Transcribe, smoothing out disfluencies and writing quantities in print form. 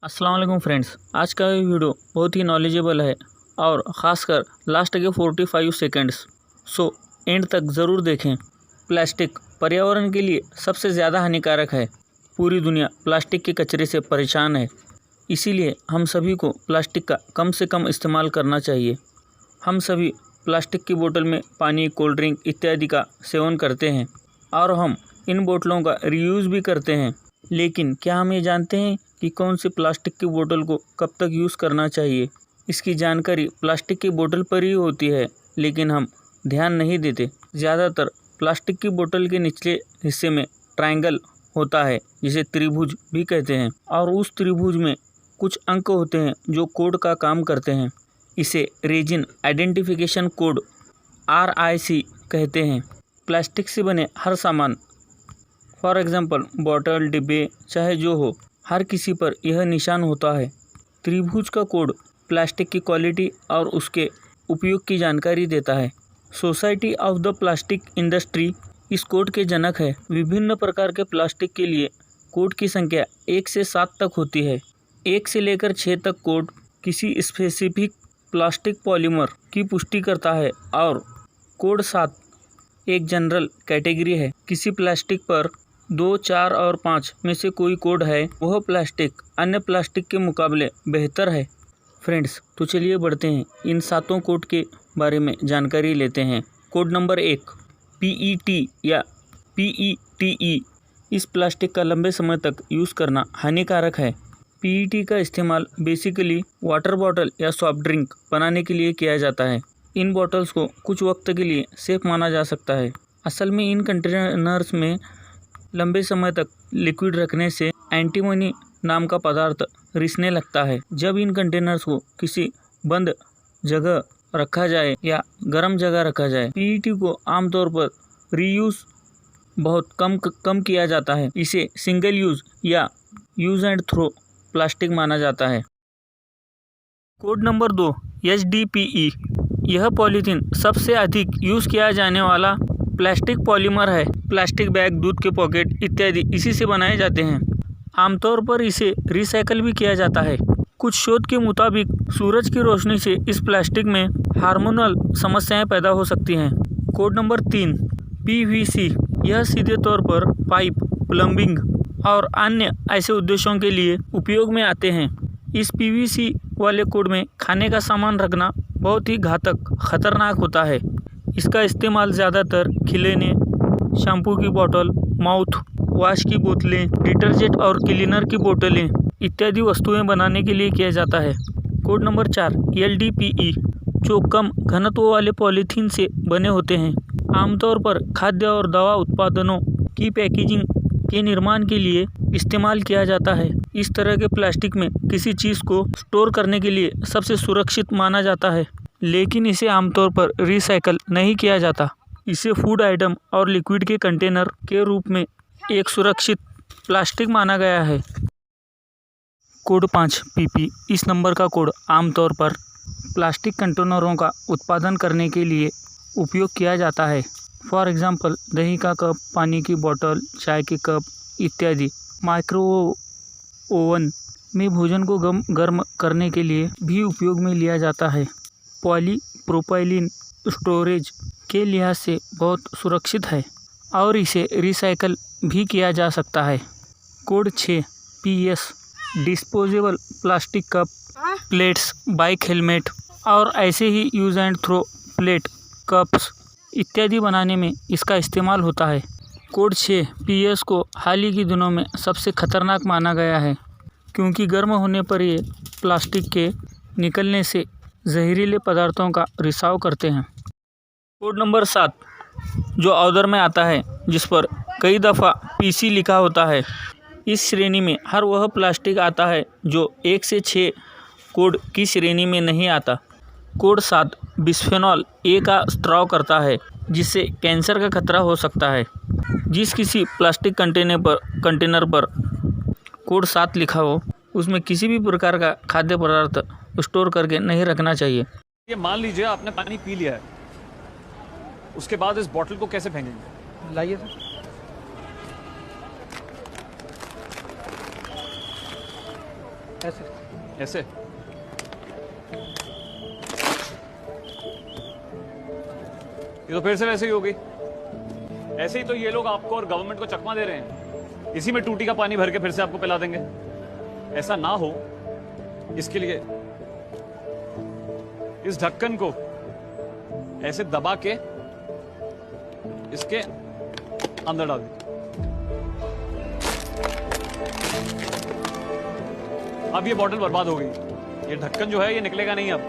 अस्सलाम वालेकुम फ्रेंड्स, आज का ये वीडियो बहुत ही नॉलेजेबल है और ख़ासकर लास्ट के 45 सेकंड्स सो एंड तक ज़रूर देखें। प्लास्टिक पर्यावरण के लिए सबसे ज़्यादा हानिकारक है। पूरी दुनिया प्लास्टिक के कचरे से परेशान है, इसीलिए हम सभी को प्लास्टिक का कम से कम इस्तेमाल करना चाहिए। हम सभी प्लास्टिक की बोतल में पानी, कोल्ड ड्रिंक इत्यादि का सेवन करते हैं और हम इन बोतलों का रीयूज़ भी करते हैं। लेकिन क्या हम ये जानते हैं कि कौन सी प्लास्टिक की बोतल को कब तक यूज़ करना चाहिए? इसकी जानकारी प्लास्टिक की बोतल पर ही होती है, लेकिन हम ध्यान नहीं देते। ज़्यादातर प्लास्टिक की बोतल के निचले हिस्से में ट्रायंगल होता है, जिसे त्रिभुज भी कहते हैं, और उस त्रिभुज में कुछ अंक होते हैं जो कोड का काम करते हैं। इसे रेजिन आइडेंटिफिकेशन कोड RIC कहते हैं। प्लास्टिक से बने हर सामान, फॉर एग्जांपल बॉटल, डिब्बे, चाहे जो हो, हर किसी पर यह निशान होता है। त्रिभुज का कोड प्लास्टिक की क्वालिटी और उसके उपयोग की जानकारी देता है। Society of the plastic industry इस कोड के जनक है। विभिन्न प्रकार के प्लास्टिक के लिए कोड की संख्या 1 से 7 तक होती है। 1 से लेकर 6 तक कोड किसी स्पेसिफिक प्लास्टिक पॉलीमर की पुष्टि करता है और कोड 7 एक जनरल कैटेगरी है। किसी प्लास्टिक पर 2, 4 और 5 में से कोई कोड है, वह प्लास्टिक अन्य प्लास्टिक के मुकाबले बेहतर है। फ्रेंड्स, तो चलिए बढ़ते हैं, इन 7 कोड के बारे में जानकारी लेते हैं। कोड नंबर 1 PET या PETE। इस प्लास्टिक का लंबे समय तक यूज़ करना हानिकारक है। PET का इस्तेमाल बेसिकली वाटर बॉटल या सॉफ्ट ड्रिंक बनाने के लिए किया जाता है। इन बॉटल्स को कुछ वक्त के लिए सेफ माना जा सकता है। असल में इन कंटेनर्स में लंबे समय तक लिक्विड रखने से एंटीमनी नाम का पदार्थ रिसने लगता है। जब इन कंटेनर्स को किसी बंद जगह रखा जाए या गर्म जगह रखा जाए, PET को आमतौर पर रीयूज़ बहुत कम किया जाता है। इसे सिंगल यूज़ या यूज़ एंड थ्रो प्लास्टिक माना जाता है। Code number 2 HDPE। यह पॉलीथीन सबसे अधिक यूज़ किया जाने वाला प्लास्टिक पॉलीमर है। प्लास्टिक बैग, दूध के पॉकेट इत्यादि इसी से बनाए जाते हैं। आमतौर पर इसे रिसाइकल भी किया जाता है। कुछ शोध के मुताबिक सूरज की रोशनी से इस प्लास्टिक में हार्मोनल समस्याएं पैदा हो सकती हैं। Code number 3 PVC। यह सीधे तौर पर पाइप, प्लम्बिंग और अन्य ऐसे उद्देश्यों के लिए उपयोग में आते हैं। इस PVC वाले कोड में खाने का सामान रखना बहुत ही घातक, खतरनाक होता है। इसका इस्तेमाल ज़्यादातर खिलौने, शैम्पू की बोतल, माउथ वॉश की बोतलें, डिटर्जेंट और क्लीनर की बोतलें इत्यादि वस्तुएं बनाने के लिए किया जाता है। कोड नंबर 4 LDPE, जो कम घनत्व वाले पॉलीथीन से बने होते हैं। आमतौर पर खाद्य और दवा उत्पादनों की पैकेजिंग के निर्माण के लिए इस्तेमाल किया जाता है। इस तरह के प्लास्टिक में किसी चीज़ को स्टोर करने के लिए सबसे सुरक्षित माना जाता है, लेकिन इसे आमतौर पर रिसाइकल नहीं किया जाता। इसे फूड आइटम और लिक्विड के कंटेनर के रूप में एक सुरक्षित प्लास्टिक माना गया है। Code 5 PP। इस नंबर का कोड आमतौर पर प्लास्टिक कंटेनरों का उत्पादन करने के लिए उपयोग किया जाता है। फॉर एग्जांपल दही का कप, पानी की बोतल, चाय के कप इत्यादि। माइक्रो ओवन में भोजन को गर्म करने के लिए भी उपयोग में लिया जाता है। पॉलीप्रोपाइलीन स्टोरेज के लिहाज से बहुत सुरक्षित है और इसे रिसाइकल भी किया जा सकता है। Code 6 PS। Disposable plastic cup, plates, bike helmet और ऐसे ही use and throw plate, cups इत्यादि बनाने में इसका इस्तेमाल होता है। कोड 6 PS को हाल ही के दिनों में सबसे खतरनाक माना गया है, क्योंकि गर्म होने पर ये प्लास्टिक के निकलने से जहरीले पदार्थों का रिसाव करते हैं। कोड नंबर 7 जो ऑर्डर में आता है, जिस पर कई दफ़ा PC लिखा होता है। इस श्रेणी में हर वह प्लास्टिक आता है जो 1 से 6 कोड की श्रेणी में नहीं आता। कोड 7 बिस्फेनॉल A का स्त्राव करता है, जिससे कैंसर का खतरा हो सकता है। जिस किसी प्लास्टिक कंटेनर पर कोड 7 लिखा हो, उसमें किसी भी प्रकार का खाद्य पदार्थ स्टोर करके नहीं रखना चाहिए। ये मान लीजिए आपने पानी पी लिया है, उसके बाद इस बोतल को कैसे फेंकेंगे? लाइए सर। ऐसे ऐसे। ये तो फिर से वैसे ही हो गई। ऐसे ही तो ये लोग आपको और गवर्नमेंट को चकमा दे रहे हैं। इसी में टूटी का पानी भर के फिर से आपको पिला देंगे। ऐसा ना हो इसके लिए इस ढक्कन को ऐसे दबा के इसके अंदर डाल दीजिए। अब ये बॉटल बर्बाद हो गई। ये ढक्कन जो है ये निकलेगा नहीं अब।